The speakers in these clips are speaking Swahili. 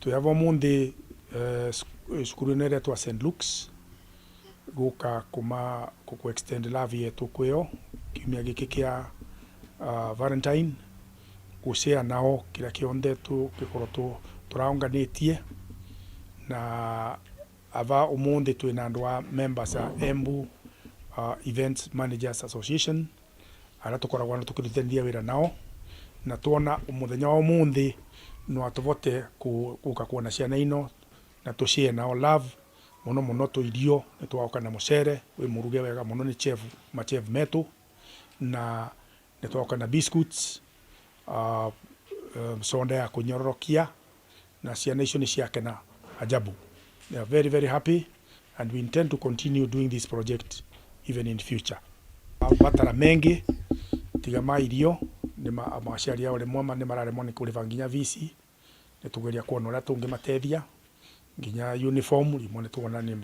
Twava umuthi cukuru iretwa St Luke's guka kuma ku extend love yetu kwio kiumia giki kia Valentine gushare nao kila kionde tugikorwo turaunganitie na ava umuthi twina andu a members a Embu Events Managers Association ara tukoragwo na tukirutithania wira nao na tuona umuthenya wa umuthi no atuvote kuka kuona ciana ino na tushare nao love muno muno IRIO ni twauka na mucere wi muruge wega muno ni chef metu na ni twauka na biscuits sonda ya kunyororokia na ciana icio ni ciakena ajabu. They are very, very happy and we intend to continue doing this project even in future. Batara mengi tiga ma IRIO ni maciari ao rimwe ni mararemwo ni kuriva nginya visi ni tugeria kuona uria tungimatethia nginya uniform rimwe ni tuona ni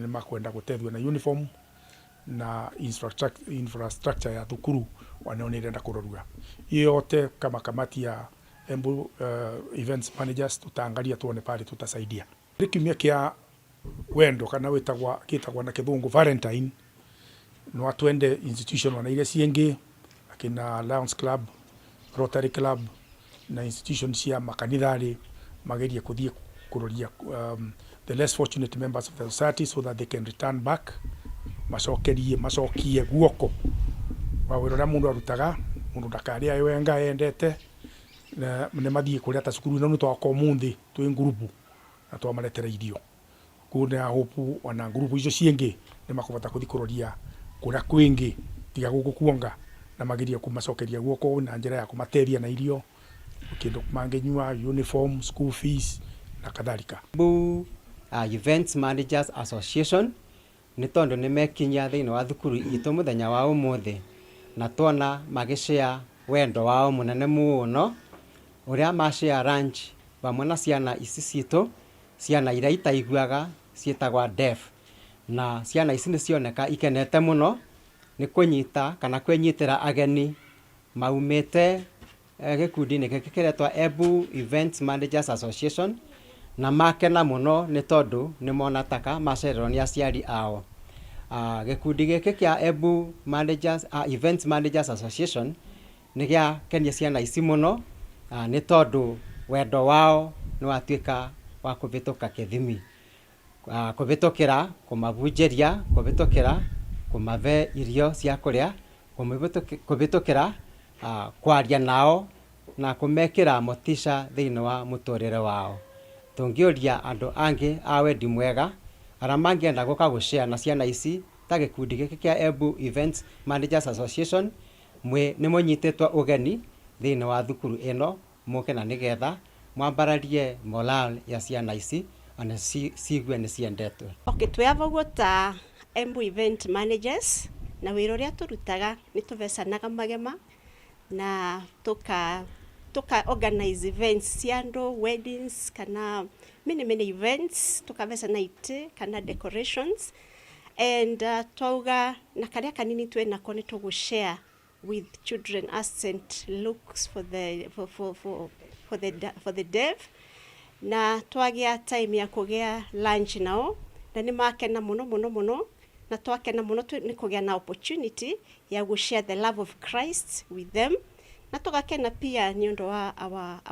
makwenda gutethio na uniform na infrastructure ya Thukuru wanao ni renda kurorua yote kama kamati ya Embu Events Managers tutaangalia tuone pale tutasaidia kiumia kia wendo kana kitagwa na kithungu Valentine no atwende institution wana ile ciengi akina Lions Club, Rotary Club na institution cia makanithari mageria kuthie kuroria the less fortunate members of the society so that they can return back macokie guoko wa wira mundu arutaga mundu ndakaria wenga endete na ne mathie kuria ta cukuru no twako munthi twi ngurubu na twamaretera IRIO kuna hopu wana ngurubu icio ciengi ni makuvata kuthi kuroria kuria kwingi tiga guku kuonga na mageria kumacokeria guoko na njira ya kumatethia na IRIO kindu mangenyua uniform school fees na kadhalika. Events Managers Association ni tondu ni mekinya thiini wa thukuru itu muthenya wa umuthi na tona magishare wendo wao munene muno uria mashare lunch vamwe na ciana ici citu ciana iria itaiguaga cietagwa deaf na ciana ici ni cioneka ikenete muno ni kunyita kana kwenyitira ageni maumite gikundi ni kikiretwa Embu Events Managers Association na makena muno ni tondu ni mona taka macerero ni aciari ao. Gikundi giki kia Embu Events Managers Association ni gia kenia ciana ici muno ni tondu wendo wao ni watuika wa kuvituka kithimi kuvitukira kumavunjeria kuvitukira kumave IRIO cia kuria kuvitukira kwaria nao na kumekira motisha thiini wa muturire wao. Tungioria andu angi a wendi mwega ara mangienda guka gushare na ciana ici ta gikundi giki kia Embu Events Managers Association ni munyitetwa ugeni thiini wa thukuru ino muke na nigetha mwambararie moral ya ciana ici ana cigwe ni ciendetwe. Twava guta Embu Event Managers na wira uria turutaga ni tuvecanaga magema na tuka organize events ciando weddings kana many events tukavecana ite kana decorations and twauga na karia kanini twena kone to share with children as St Luke's for the deaf na twagia time ya kugia lunch nao na ni makena muno na twakena muno ni kugia na opportunity ya go share the love of Christ with them na tugakena pia ni undu wa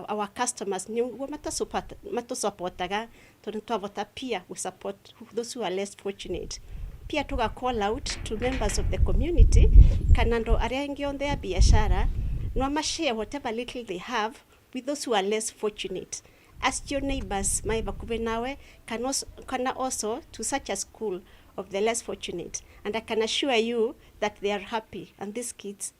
our customers ni matusupportaga tondu twavota pia we support those who are less fortunate. Pia tuga call out to members of the community kana ndo aria ingi on their biashara no share whatever little they have with those who are less fortunate. Ask your neighbors maiva kuve nawe kana also to such a school of the less fortunate and I can assure you that they are happy and these kids